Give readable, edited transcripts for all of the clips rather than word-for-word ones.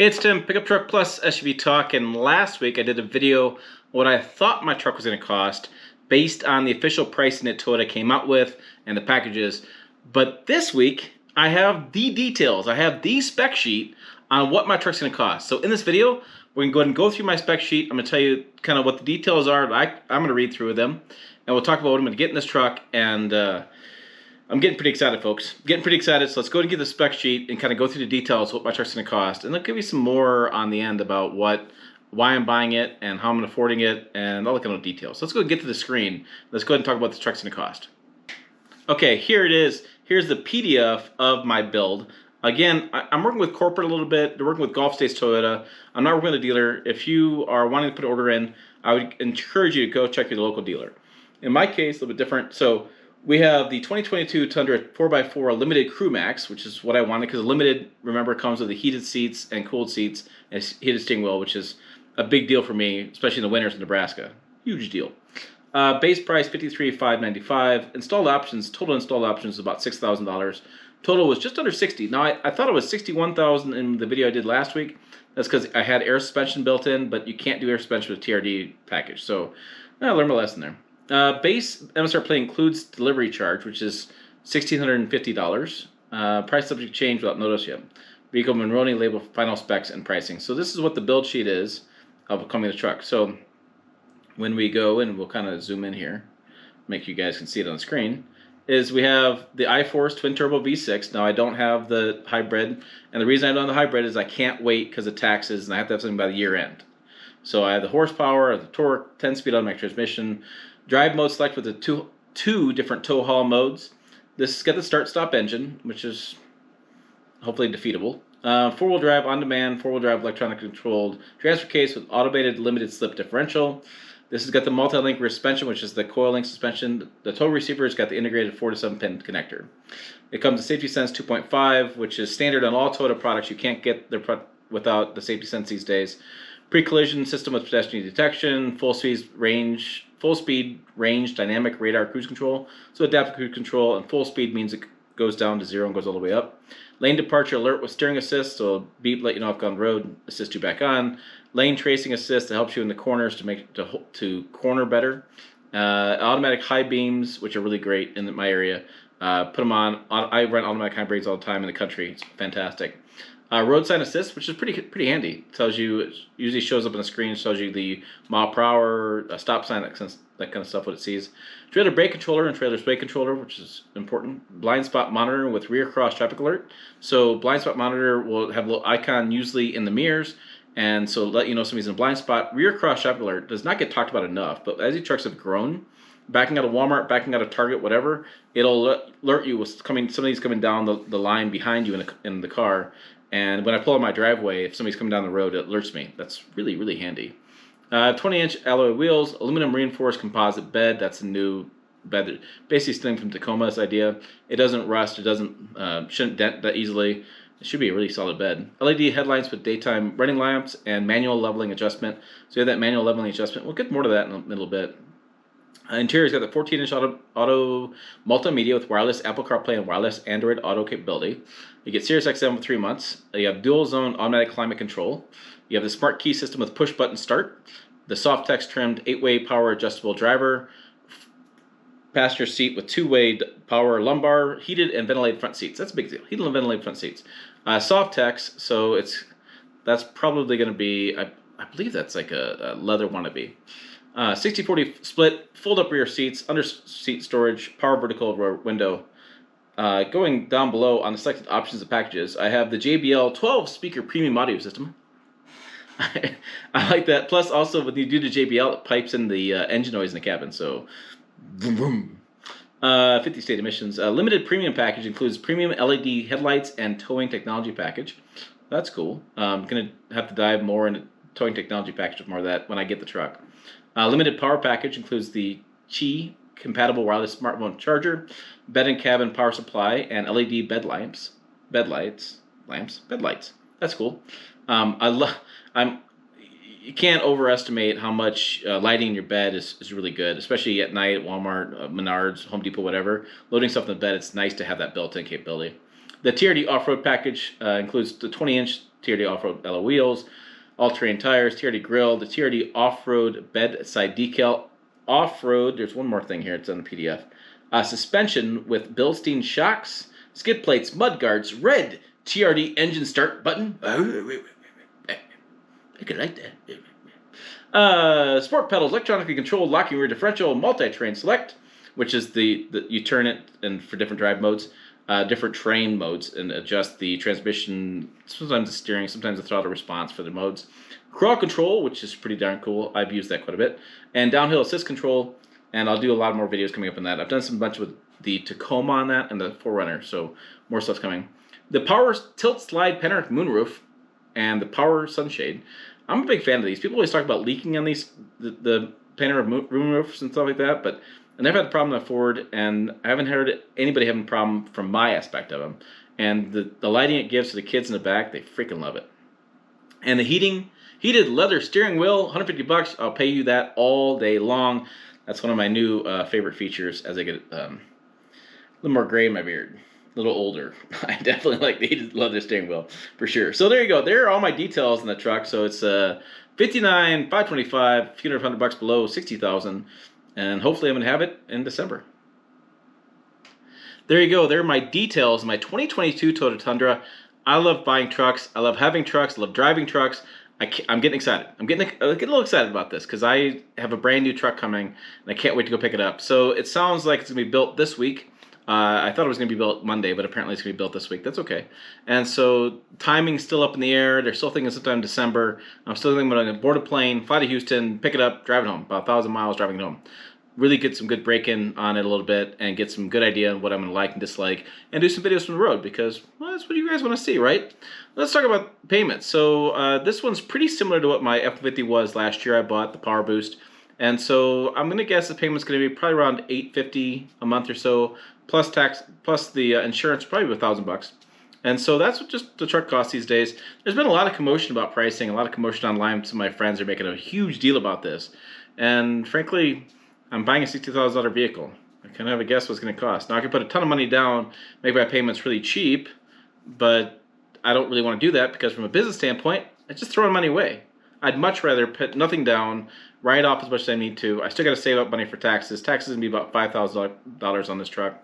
Hey, it's Tim, Pickup Truck Plus SUV Talk, and last week I did a video what I thought my truck was going to cost based on the official pricing that Toyota came out with and the packages. But this week I have the details. I have the spec sheet on what my truck's going to cost. So in this video, we're going to go ahead and go through my spec sheet. I'm going to tell you kind of what the details are. I'm going to read through them, and we'll talk about what I'm going to get in this truck. And I'm getting pretty excited, folks. Getting pretty excited, so let's go ahead and get the spec sheet and kind of go through the details, what my truck's going to cost. And I'll give you some more on the end about why I'm buying it and how I'm affording it and all the kind of details. So let's go and get to the screen. Let's go ahead and talk about what the truck's going to cost. Okay, here it is. Here's the PDF of my build. Again, I'm working with corporate a little bit. They're working with Gulf States Toyota. I'm not working with a dealer. If you are wanting to put an order in, I would encourage you to go check your local dealer. In my case, a little bit different. So we have the 2022 Tundra 4x4 Limited Crew Max, which is what I wanted because Limited, remember, comes with the heated seats and cooled seats and heated steering wheel, which is a big deal for me, especially in the winters in Nebraska. Huge deal. Base price $53,595. Installed options, total installed options is about $6,000. Total was just under 60. Now I thought it was 61,000 in the video I did last week. That's because I had air suspension built in, but you can't do air suspension with TRD package. So I learned my lesson there. Base MSRP includes delivery charge, which is $1,650. Price subject to change without notice yet. Vehicle Monroney label final specs and pricing. So this is what the build sheet is of coming to the truck. So when we go in, we'll kind of zoom in here, make you guys can see it on the screen, is we have the iForce twin turbo V6. Now I don't have the hybrid, and the reason I don't have the hybrid is I can't wait because of taxes and I have to have something by the year end. So I have the horsepower, the torque, 10-speed automatic transmission, drive mode select with the two different tow haul modes. This has got the start-stop engine, which is hopefully defeatable. Four-wheel drive on-demand, four-wheel drive electronic controlled transfer case with automated limited slip differential. This has got the multi-link rear suspension, which is the coil link suspension. The tow receiver has got the integrated 4 to 7 pin connector. It comes to Safety Sense 2.5, which is standard on all Toyota products. You can't get without the Safety Sense these days. Pre-collision system with pedestrian detection, full speed range, dynamic radar cruise control. So adaptive cruise control, and full speed means it goes down to 0 and goes all the way up. Lane departure alert with steering assist, so beep, let you know if gone road, assist you back on. Lane tracing assist that helps you in the corners to corner better. Automatic high beams, which are really great in my area. Put them on. I run automatic high brakes all the time in the country. It's fantastic. Road sign assist, which is pretty handy. It tells you, it usually shows up on the screen, shows you the mile per hour, stop sign, that kind of stuff, what it sees. Trailer brake controller and trailer brake controller, which is important. Blind spot monitor with rear cross traffic alert. So blind spot monitor will have a little icon usually in the mirrors, and so let you know somebody's in a blind spot. Rear cross traffic alert does not get talked about enough, but as these trucks have grown, backing out of Walmart, backing out of Target, whatever, it'll alert you with somebody's coming down the line behind you in the car. And when I pull out my driveway, if somebody's coming down the road, it alerts me. That's really, really handy. 20-inch alloy wheels, aluminum reinforced composite bed. That's a new bed, basically stealing from Tacoma's idea. It doesn't rust. It shouldn't dent that easily. It should be a really solid bed. LED headlights with daytime running lamps and manual leveling adjustment. So you have that manual leveling adjustment. We'll get more to that in a little bit. Interior's got the 14-inch auto multimedia with wireless Apple CarPlay and wireless Android Auto capability. You get Sirius XM for 3 months. You have dual zone automatic climate control. You have the smart key system with push button start. The soft text trimmed 8-way power adjustable driver. Passenger seat with 2-way power lumbar, heated and ventilated front seats. That's a big deal. Heated and ventilated front seats. Soft text, so that's probably going to be, I believe that's like a leather wannabe. 60-40 split, fold-up rear seats, under seat storage, power vertical window. Going down below on the selected options and packages, I have the JBL 12-speaker premium audio system. I like that. Plus, also, when you do the JBL, it pipes in the engine noise in the cabin, so boom, boom. 50 state emissions. Limited premium package includes premium LED headlights and towing technology package. That's cool. I'm going to have to dive more into towing technology package with more of that when I get the truck. Limited power package includes the Qi compatible wireless smartphone charger, bed and cabin power supply, and LED bed lights. That's cool. You can't overestimate how much lighting in your bed is really good, especially at night at Walmart, Menards, Home Depot, whatever. Loading stuff in the bed, it's nice to have that built-in capability. The TRD off-road package includes the 20-inch TRD off-road alloy wheels, all-terrain tires, TRD grill, the TRD off-road bedside decal, off-road. There's one more thing here. It's on the PDF. Suspension with Bilstein shocks, skid plates, mud guards, red TRD engine start button. I could like that. Sport pedals, electronically controlled locking rear differential, multi-train select, which is the you turn it and for different drive modes, different train modes, and adjust the transmission, sometimes the steering, sometimes the throttle response for the modes. Crawl control, which is pretty darn cool. I've used that quite a bit. And downhill assist control, and I'll do a lot more videos coming up on that. I've done some bunch with the Tacoma on that and the 4Runner, so more stuff's coming. The power tilt slide panoramic moonroof and the power sunshade. I'm a big fan of these. People always talk about leaking on these, the panoramic moonroofs and stuff like that, but I never had a problem with Ford, and I haven't heard anybody having a problem from my aspect of them. And the lighting it gives to the kids in the back, they freaking love it. And the heated leather steering wheel, $150. I'll pay you that all day long. That's one of my new favorite features as I get a little more gray in my beard, a little older. I definitely like the heated leather steering wheel for sure. So there you go. There are all my details in the truck. So it's $59,525, a few $100 below 60,000, and hopefully I'm gonna have it in December. There you go. There are my details. My 2022 Toyota Tundra. I love buying trucks. I love having trucks. I love driving trucks. I'm getting excited. I'm getting a little excited about this because I have a brand new truck coming, and I can't wait to go pick it up. So it sounds like it's going to be built this week. I thought it was going to be built Monday, but apparently it's going to be built this week. That's okay. And so timing's still up in the air. They're still thinking sometime in December. I'm still thinking about I'm going to board a plane, fly to Houston, pick it up, drive it home. About 1,000 miles driving it home. Really get some good break-in on it a little bit and get some good idea on what I'm going to like and dislike, and do some videos from the road because, well, that's what you guys want to see, right? Let's talk about payments. So this one's pretty similar to what my F-150 was last year. I bought the Power Boost, and so I'm going to guess the payment's going to be probably around $850 a month or so, plus tax, plus the insurance, probably $1,000. And so that's what just the truck costs these days. There's been a lot of commotion about pricing, a lot of commotion online. Some of my friends are making a huge deal about this, and frankly, I'm buying a $60,000 vehicle. I kind of have a guess what it's going to cost. Now, I can put a ton of money down, make my payments really cheap, but I don't really want to do that because from a business standpoint, it's just throwing money away. I'd much rather put nothing down, write off as much as I need to. I still got to save up money for taxes. Taxes is going to be about $5,000 on this truck.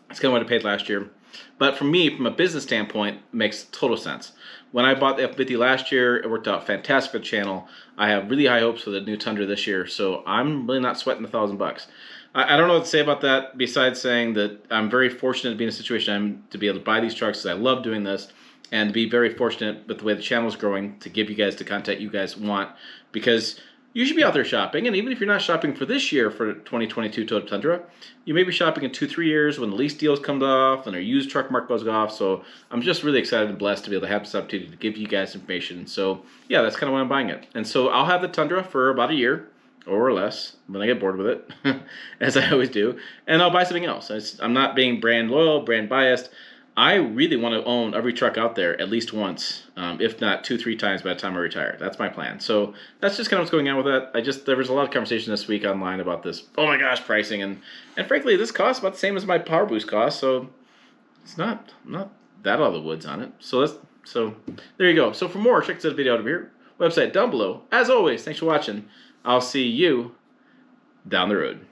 That's kind of what I paid last year. But for me, from a business standpoint, it makes total sense. When I bought the F-150 last year, it worked out fantastic for the channel. I have really high hopes for the new Tundra this year, so I'm really not sweating $1,000. I don't know what to say about that besides saying that I'm very fortunate to be in a situation I'm to be able to buy these trucks because I love doing this, and to be very fortunate with the way the channel is growing to give you guys the content you guys want, because you should be out there shopping, and even if you're not shopping for this year for 2022 Toyota Tundra, you may be shopping in 2-3 years when the lease deals come off and our used truck market goes off. So I'm just really excited and blessed to be able to have this opportunity to give you guys information. So yeah, that's kind of why I'm buying it. And so I'll have the Tundra for about a year or less when I get bored with it, as I always do, and I'll buy something else. I'm not being brand loyal, brand biased. I really want to own every truck out there at least once, if not 2-3 times by the time I retire. That's my plan. So that's just kind of what's going on with that. There was a lot of conversation this week online about this. Oh my gosh, pricing, and frankly, this costs about the same as my Power Boost cost. So it's not that out of the woods on it. So there you go. So for more, check this video out of here. Website down below. As always, thanks for watching. I'll see you down the road.